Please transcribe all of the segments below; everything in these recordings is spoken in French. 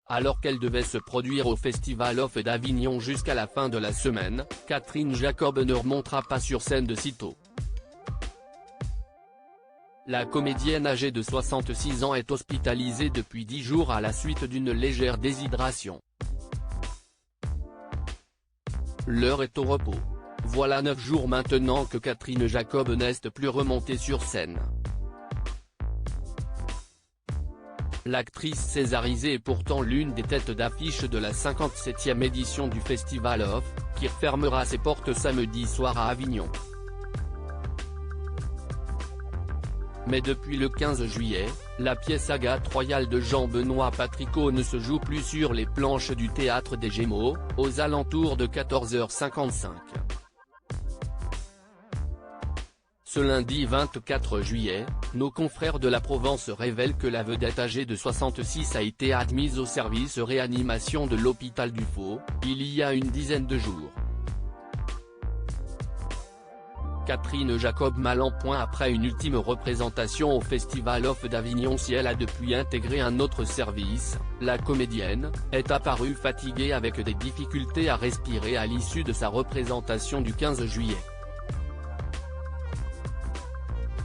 Alors qu'elle devait se produire au Festival of d'Avignon jusqu'à la fin de la semaine, Catherine Jacob ne remontera pas sur scène de sitôt. La comédienne âgée de 66 ans est hospitalisée depuis 10 jours à la suite d'une légère déshydratation. L'heure est au repos. Voilà 9 jours maintenant que Catherine Jacob n'est plus remontée sur scène. L'actrice césarisée est pourtant l'une des têtes d'affiche de la 57e édition du Festival of, qui fermera ses portes samedi soir à Avignon. Mais depuis le 15 juillet, la pièce Agathe royale de Jean-Benoît Patricot ne se joue plus sur les planches du Théâtre des Gémeaux, aux alentours de 14h55. Ce lundi 24 juillet, nos confrères de la Provence révèlent que la vedette âgée de 66 a été admise au service réanimation de l'hôpital du Faux, il y a une dizaine de jours. Catherine Jacob mal en point après une ultime représentation au Festival of d'Avignon. Si elle a depuis intégré un autre service, la comédienne est apparue fatiguée avec des difficultés à respirer à l'issue de sa représentation du 15 juillet.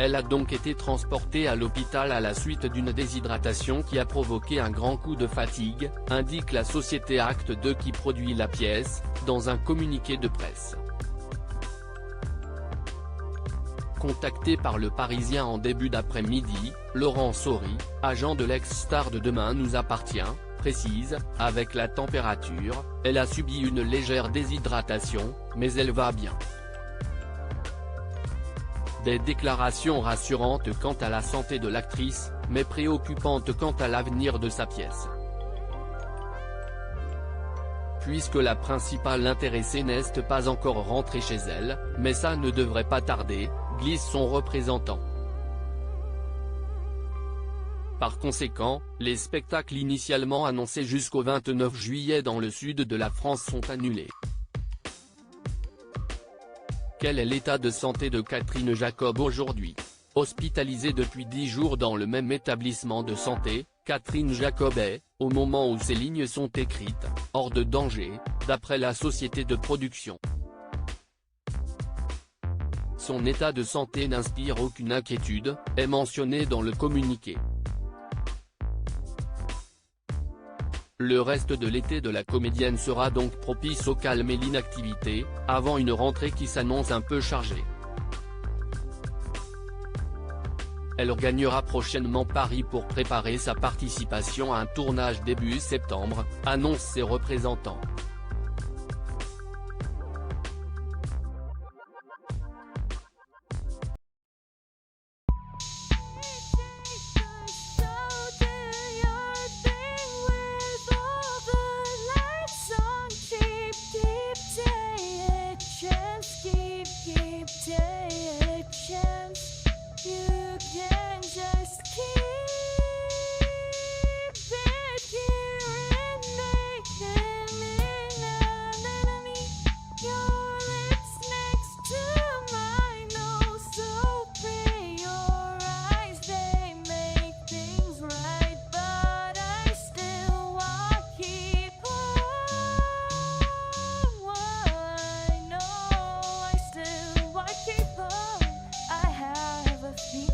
Elle a donc été transportée à l'hôpital à la suite d'une déshydratation qui a provoqué un grand coup de fatigue, indique la société Acte 2 qui produit la pièce, dans un communiqué de presse. Contacté par Le Parisien en début d'après-midi, Laurent Saury, agent de l'ex-star de Demain nous appartient, précise, avec la température, elle a subi une légère déshydratation, mais elle va bien. Des déclarations rassurantes quant à la santé de l'actrice, mais préoccupantes quant à l'avenir de sa pièce. Puisque la principale intéressée n'est pas encore rentrée chez elle, mais ça ne devrait pas tarder, glisse son représentant. Par conséquent, les spectacles initialement annoncés jusqu'au 29 juillet dans le sud de la France sont annulés. Quel est l'état de santé de Catherine Jacob aujourd'hui? Hospitalisée depuis 10 jours dans le même établissement de santé, Catherine Jacob est, au moment où ces lignes sont écrites, hors de danger, d'après la société de production. Son état de santé n'inspire aucune inquiétude, est mentionné dans le communiqué. Le reste de l'été de la comédienne sera donc propice au calme et l'inactivité, avant une rentrée qui s'annonce un peu chargée. Elle regagnera prochainement Paris pour préparer sa participation à un tournage début septembre, annoncent ses représentants.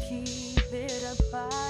Keep it apart.